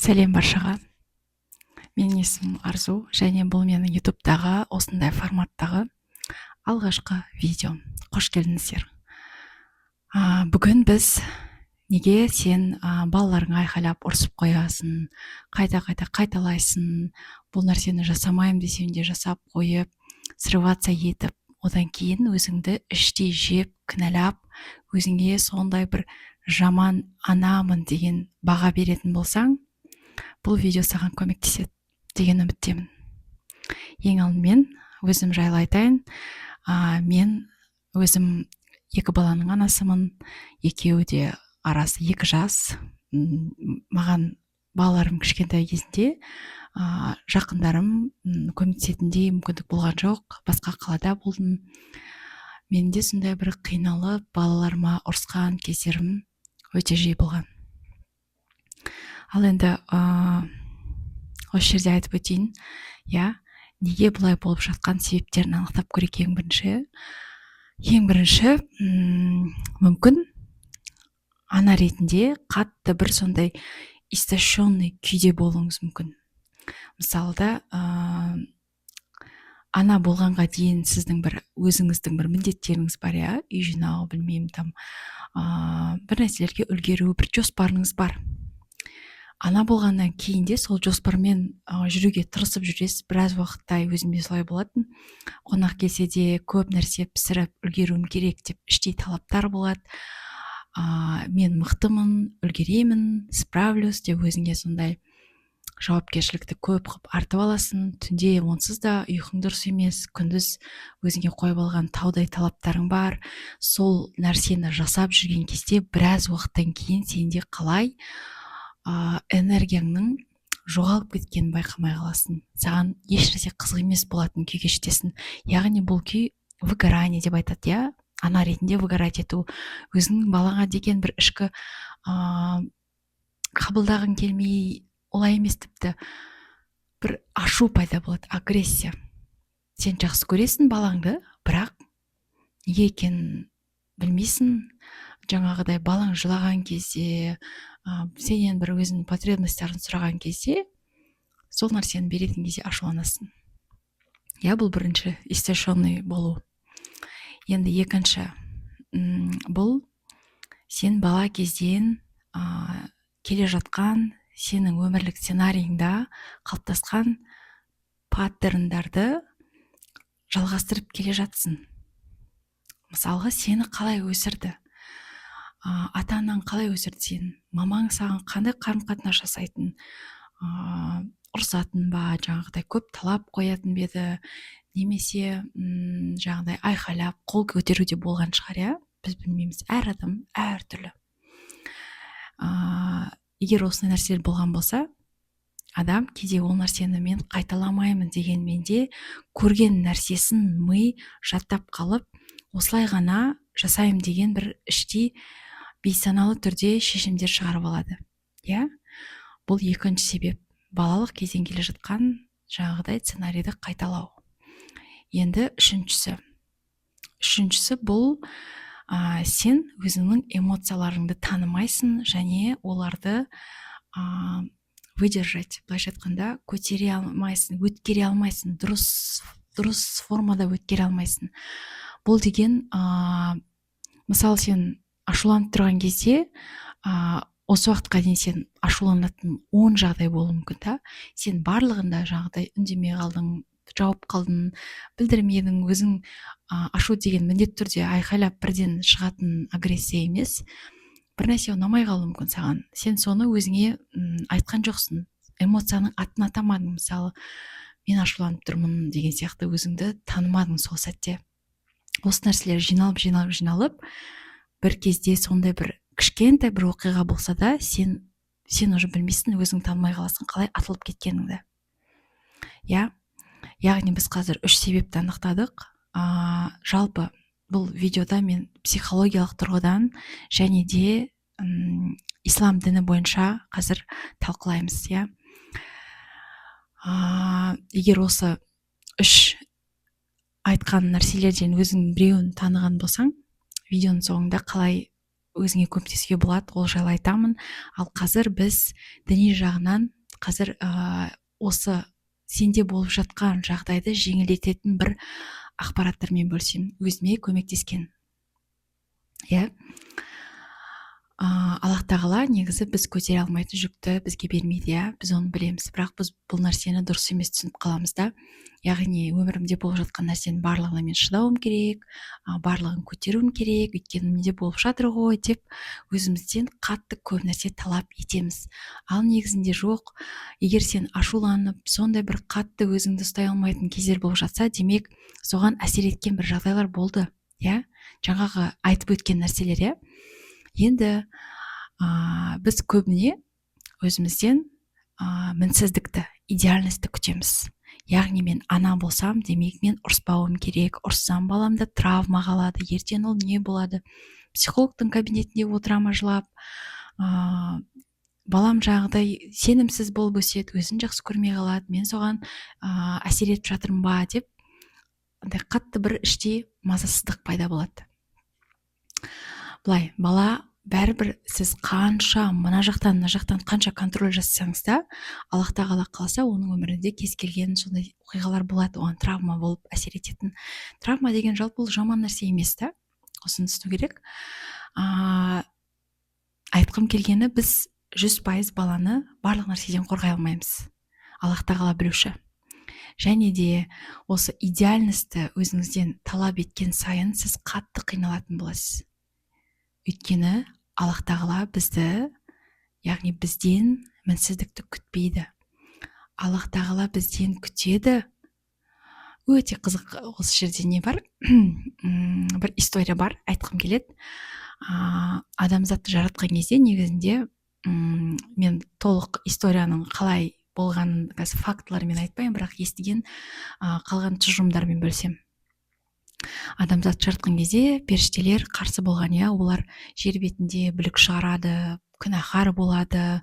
Сәлем баршаға. Менің есімім Арзу, және бұл менің ютубтағы осындай форматтағы алғашқы видео. Қош келдіңіздер. Бүгін біз неге сен балаларыңа айқайлап ұрсып қоясың, қайта-қайта қайталайсың, бұл нәрсені жасамайым десең де жасап қойып, срываться етіп, одан кейін өзіңді іштей жеп, кінәлап, өзіңе сондай бір жаман анамын деген баға беретін болсаң, бұл видео саған көмектеседі деген үміттемін. Ең алдымен өзім жайлы айтайын. Мен өзім 2 баланың анасымын. Екеуі де арасы 2 жас. Маған балаларым кішкентай кезінде жақындарым көмектесетіндей мүмкіндік болған жоқ. Басқа қалада болдым. Менде сондай бір қиналып, балаларыма ұрысқан кездерім өте жиі болған. Ал енді осы жерде айтып өтейін, неге бұлай болып жатқан себептерін анықтап көрейік. Ең бірінші, мүмкін ана ретінде қатты бір сондай истощенный күйде болуыңыз мүмкін. Мысалда, ана болғанға дейін сіздің бір өзіңіздің бір міндеттеріңіз бар, үй жинау, білмеймін, бір нәрселерге үлгеру, бір жоспарыңыз бар. Ана болғаннан кейін де сол жоспармен жүруге тырысып жүресіз. Біраз уақытта өзімде солай болатын. Қонақ келсе де көп нәрсе пісіріп үлгеруім керек деп іштей талаптар болады. Мен мықтымын, үлгеремін, справлюсь деп өзіңе сондай жауапкершілікті көп қып артып аласың. Түнде онсыз да ұйқың дұрыс емес, күндіз өзіңе қойып алған таудай талаптарың бар. Сол нәрсені жасап жүрген кезде біраз уақыттан кейін сенде қалай энергияңның жоғалып кеткенін байқамай қаласың. Саған ешнәрсе қызық емес болатын күйге жетесің. Яғни бұл күй выгорание деп айтады, ана ретінде выгорать ету. Өзіңнің балаңа деген бір ішкі қабылдағың келмей, олай емес, тіпті бір ашу пайда болады, агрессия. Сен жақсы көресің балаңды, бірақ неге екенін білмейсің. Жаңағыдай балаң жылаған кезде, сенен бір өзінің потребностьтарын сұраған кезде, сол нәрсені беретін кезде ашуланасың. Бұл бірінші истощенный болу. Енді екінші, бұл сен бала кезден келе жатқан сенің өмірлік сценарийіңда қалыптасқан паттерндарды жалғастырып келе жатсың. Мысалға, сені қалай өсірді? Ата-анаң қалай өсірді сені? Мамаң саған қандай қарым-қатынас жасайтын? Ұрсатын ба, жаңағыдай көп талап қоятын беді, немесе жаңағыдай айқайлап, қол көтеруде болған шығар, біз білмейміз. Әр адам әр түрлі. Егер осындай нәрселер болған болса, адам кейде ол нәрсені мен қайталамаймын дегенменде көрген нәрсесін ми жаттап қалып, осылай ғана жасаймын деген бір іштей бейсаналы түрде шешімдер шығарып алады. Бұл екінші себеп. Балалық кезден келе жатқан жаңағыдай сценарийді қайталау. Енді үшіншісі бұл сен өзіңнің эмоцияларыңды танымайсың және оларды выдержать, былайша айтқанда, көтере алмайсың, өткере алмайсың, дұрыс формада өткере алмайсың. Бұл деген, мысалы, сен ашуланып тұрған кезде, осы уақытқа дейін сен ашуланатын 10 жағдай болуы мүмкін. Сен барлығында жағдай үндемей қалдың, жауап қалдың, білдірмедің, өзің ашу деген міндетті түрде айқайлап бірден шығатын агрессия емес. Бір нәрсе ұнамай қалуы мүмкін саған. Сен соны өзіңе айтқан жоқсың. Эмоцияның атын атамадың. Мысалы, мен ашуланып тұрмын деген сияқты өзіңді танымадың сол сәтте. Осы нәрселер жиналып, бір кезде сондай бір кішкентай бір оқиға болса да, сен уже білмейсің, өзің танымай қаласың, қалай атылып кеткеніңді. Яғни біз қазір 3 себепті анықтадық. Жалпы бұл видеода мен психологиялық тұрғыдан және де ислам діні бойынша қазір талқылаймыз. Егер осы 3 айтқан нәрселерден өзің біреуін таныған болсаң, видеоның соңында қалай өзіңе көмектесуге болады, ол жайлы айтамын. Ал қазір біз діни жағынан қазір осы сенде болып жатқан жағдайды жеңілдететін бір ақпараттармен бөлсем, өзіме көмектескен. Иә. Аллах тағала негізі біз көтере алмайтын жүкті бізге бермейді, иә, біз оны білеміз, бірақ біз бұл нәрсені дұрыс емес түсініп қаламыз да. Яғни өмірімде болып жатқан нәрсенің барлығына мен шыдауым керек, барлығын көтеруім керек, өйткені менде болып жатыр ғой деп өзімізден қатты көп нәрсе талап етеміз. Ал негізінде жоқ. Егер сен ашуланып, сондай бір қатты өзіңді ұстай алмайтын кездер болып жатса, демек соған әсер еткен бір жағдайлар болды, иә, жаңағы айтып өткен нәрселер, иә. Енді біз көбіне өзімізден мінсіздікті, идеальностьті күтеміз. Яғни мен ана болсам, демек мен ұрыспауым керек, ұрыссам баламда травма қалады, ертең ол не болады? Психологтың кабинетінде отырама жылап, балам жағдай сенімсіз болып өседі, өзін жақсы көрмей қалады, мен соған әсер етіп жатырмын ба деп, андай қатты бір іштей мазасыздық пайда болады. Былай, бала бәрібір сіз қанша мына жақтан қанша контроль жасасаңыз да, Аллах тағала қаласа, оның өмірінде кез келген сондай оқиғалар болады, оған травма болып әсер ететін. Травма деген жалпы бұл жаман нәрсе емес та, осыны түсіну керек. Айтқым келгені, біз 100% баланы барлық нәрседен қорғай алмаймыз. Аллах тағала білуші. Және де осы идеальностьті өзіңізден талап еткен сайын сіз қатты қиналатын боласыз. Өйткені Аллах тағала бізді, яғни бізден мінсіздікті күтпейді. Аллах тағала бізден күтеді. Өте қызық осы жерде не бар? Бір история бар, айтқым келеді. Адамзатты жаратқан кезде негізінде мен толық историяның қалай болғанын қазір фактылармен айтпаймын, бірақ естіген қалған тұжырымдармен бөлсем. Адамзат жаратқан кезде періштелер қарсы болған, иә, олар жер бетінде бүлік шығарады, күнәһар болады,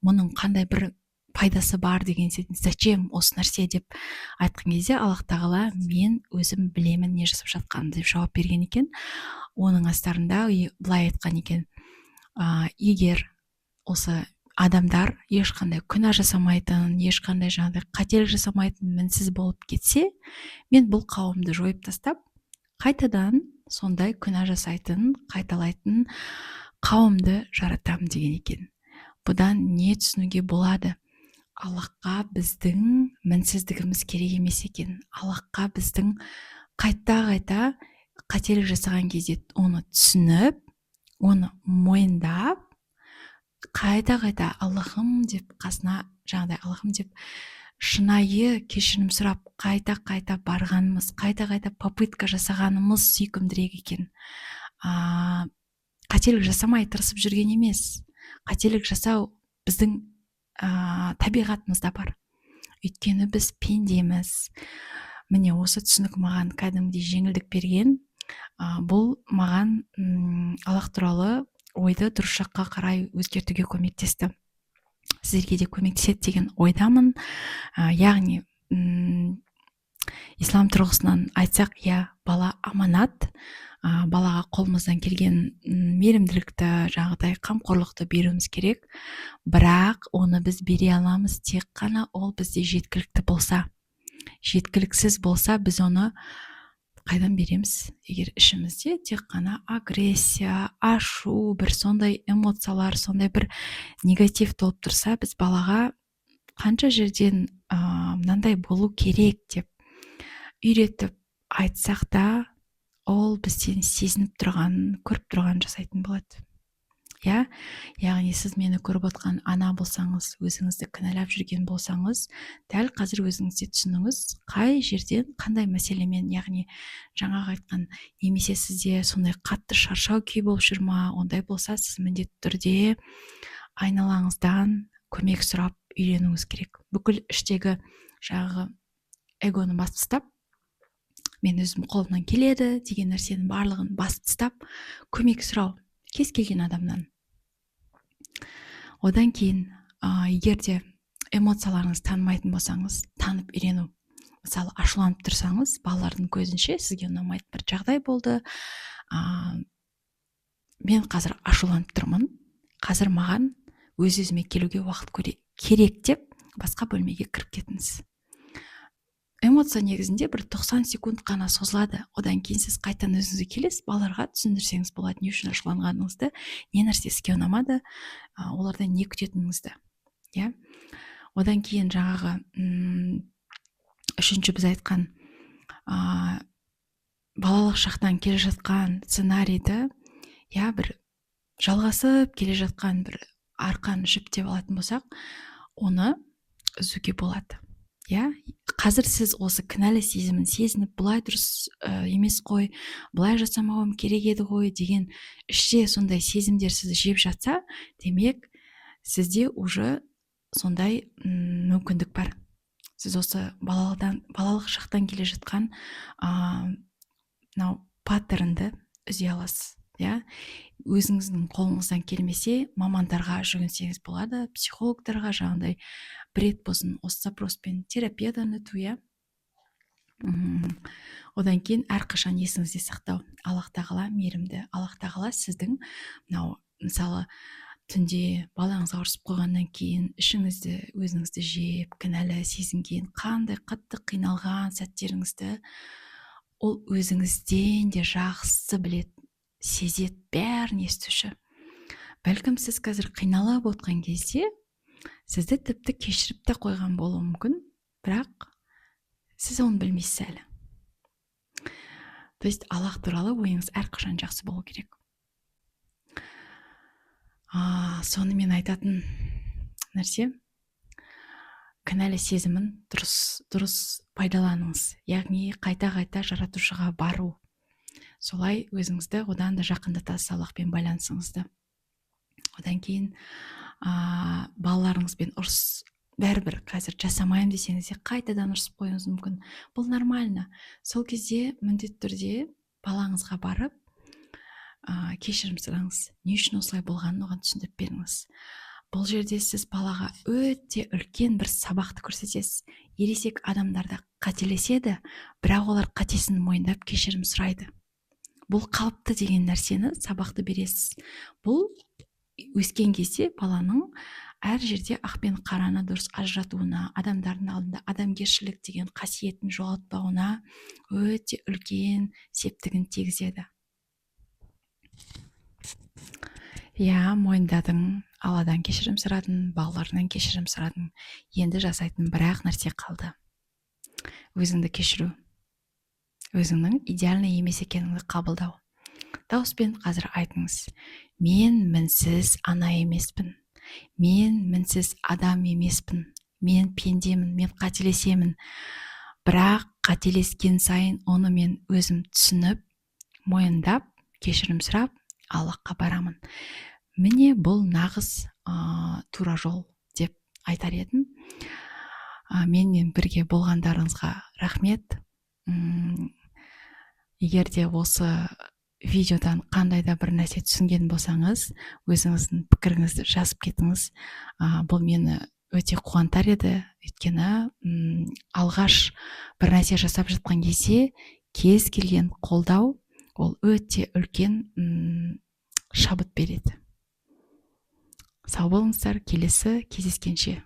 мұның қандай бір пайдасы бар деген секілді, зачем осы нәрсе деп айтқан кезде, Аллах тағала мен өзім білемін не жасап жатқанымды деп жауап берген екен. Оның астарында былай айтқан екен: егер осы адамдар ешқандай күнә жасамайтын, ешқандай жаңағыдай қателік жасамайтын, мінсіз болып кетсе, мен бұл қауымды жойып тастап, қайтадан сондай күнә жасайтын, қайталайтын қауымды жаратамын деген екен. Бұдан не түсінуге болады? Аллахқа біздің мінсіздігіміз керек емес екен. Аллахқа біздің қайта қателік жасаған кезде оны түсініп, оны мойындап, қайта Аллахым деп қасына, жаңағыдай Аллахым деп шынайы кешірім сұрап, қайта барғанымыз, қайта попытка жасағанымыз сүйкімдірек екен. Қателік жасамай тырысып жүрген емес. Қателік жасау біздің табиғатымызда бар. Өйткені біз пендеміз. Міне осы түсінік маған кәдімгідей жеңілдік берген. Бұл маған Аллах туралы ойды дұрыс жаққа қарай өзгертуге көмектесті. Сіздерге де көмектеседі деген ойдамын. Яғни ислам тұрғысынан айтсақ, иә, бала аманат. Балаға қолымыздан келген мейірімділікті, жаңағыдай қамқорлықты беруіміз керек. Бірақ оны біз бере аламыз тек қана ол бізде жеткілікті болса. Жеткіліксіз болса, біз оны қайдан береміз? Егер ішімізде тек қана агрессия, ашу, бір сондай эмоциялар, сондай бір негатив толып тұрса, біз балаға қанша жерден мынандай болу керек деп үйретіп айтсақ та, ол бізден сезініп тұрған, көріп тұрған жасайтын болады. иә, яғни сіз мені көріп отқан ана болсаңыз, өзіңізді кінәлап жүрген болсаңыз, дәл қазір өзіңізде түсініңіз, қай жерден қандай мәселемен, яғни жаңағы айтқан, немесе сізде сондай қатты шаршау күй болып жүр ма? Ондай болса, сіз міндетті түрде айналаңыздан көмек сұрап үйренуіңіз керек. Бүкіл іштегі жаңағы эгоны басып тастап, мен өзім қолымнан келеді деген нәрсенің барлығын басып тастап, көмек сұрау кез келген адамнан. Одан кейін, егер де эмоцияларыңыз танымайтын болсаңыз, танып үйрену. Мысалы, ашуланып тұрсаңыз, балалардың көзінше сізге ұнамайтын бір жағдай болды. Мен қазір ашуланып тұрмын. Қазір маған өз-өзіме келуге уақыт керек деп басқа бөлмеге кіріп кетіңіз. Эмоция негізінде бір 90 секунд қана созылады. Одан кейін сіз қайтадан өзіңізге келесіз, балаларға түсіндірсеңіз болады, не үшін ашуланғаныңызды, не нәрсе іске ұнамады, олардан не күтетініңізді. Иә. Одан кейін жаңағы үшінші біз айтқан балалық шақтан келе жатқан сценарийді, иә, бір жалғасып келе жатқан бір арқан жіп деп алатын болсақ, оны үзуге болады. Иә, қазір сіз осы кінәлі сезімін сезініп, бұлай дұрыс емес қой, бұлай жасамауым керек еді ғой деген іште сондай сезімдер сізді жеп жатса, демек сізде уже сондай мүмкіндік бар. Сіз осы балалық шақтан келе жатқан мынау паттернді үзе аласыз. Иә, өзіңіздің қолыңыздан келмесе, мамандарға жүгінсеңіз болады, психологтарға, жаңағыдай бір рет болсын осы запроспен терапиядан өту. Иә. Одан кейін әрқашан есіңізде сақтау, Аллах тағала мейірімді. Аллах тағала сіздің мынау мысалы түнде балаңызға ұрсып қойғаннан кейін ішіңізді өзіңізді жеп, кінәлі сезінген, қандай қатты қиналған сәттеріңізді ол өзіңізден де жақсы біледі, сезет, бәрін естуші. Бәлкім сіз қазір қиналып отқан кезде сізді тіпті кешіріп те қойған болуы мүмкін, бірақ сіз оны білмейсіз әлі. То есть Аллах туралы ойыңыз әрқашан жақсы болу керек. Сонымен айтатын нәрсе, кінәлі сезімін дұрыс пайдаланыңыз, яғни қайта-қайта жаратушыға бару. Солай өзіңізді одан да жақындатасыз, Аллахпен байланысыңызды. Одан кейін балаларыңызбен ұрыс бәрібір қазір жасамайым десеңіз де қайтадан ұрысып қоюыңыз мүмкін. Бұл нормально. Сол кезде міндетті түрде балаңызға барып кешірім сұраңыз. Не үшін осылай болғанын оған түсіндіріп беріңіз. Бұл жерде сіз балаға өте үлкен бір сабақты көрсетесіз. Ересек адамдарда қателеседі, бірақ олар қатесін мойындап кешірім сұрайды. Бұл қалыпты деген нәрсені сабақты бересіз. Бұл өскен кезде баланың әр жерде ақ пен қараны дұрыс ажыратуына, адамдардың алдында адамгершілік деген қасиетін жоғалтпауына өте үлкен септігін тигізеді. Иә, мойындадың, Алладан кешірім сұрадың, балаларынан кешірім сұрадың. Енді жасайтын бір-ақ нәрсе қалды. Өзіңді кешіру. Өзіңнің идеальный емес екеніңді қабылдау. Дауыспен қазір айтыңыз: мен мінсіз ана емеспін. Мен мінсіз адам емеспін. Мен пендемін, мен қателесемін. Бірақ қателескен сайын оны мен өзім түсініп, мойындап, кешірім сұрап, Аллахқа барамын. Міне бұл нағыз тура жол деп айтар едім. Менімен бірге болғандарыңызға рахмет. Егер де осы видеодан қандай да бір нәрсе түсінген болсаңыз, өзіңіздің пікіріңізді жазып кетіңіз. Бұл мені өте қуантар еді, өйткені алғаш бір нәрсе жасап жатқан кезде кез келген қолдау ол өте үлкен шабыт береді. Сау болыңыздар, келесі кездескенше.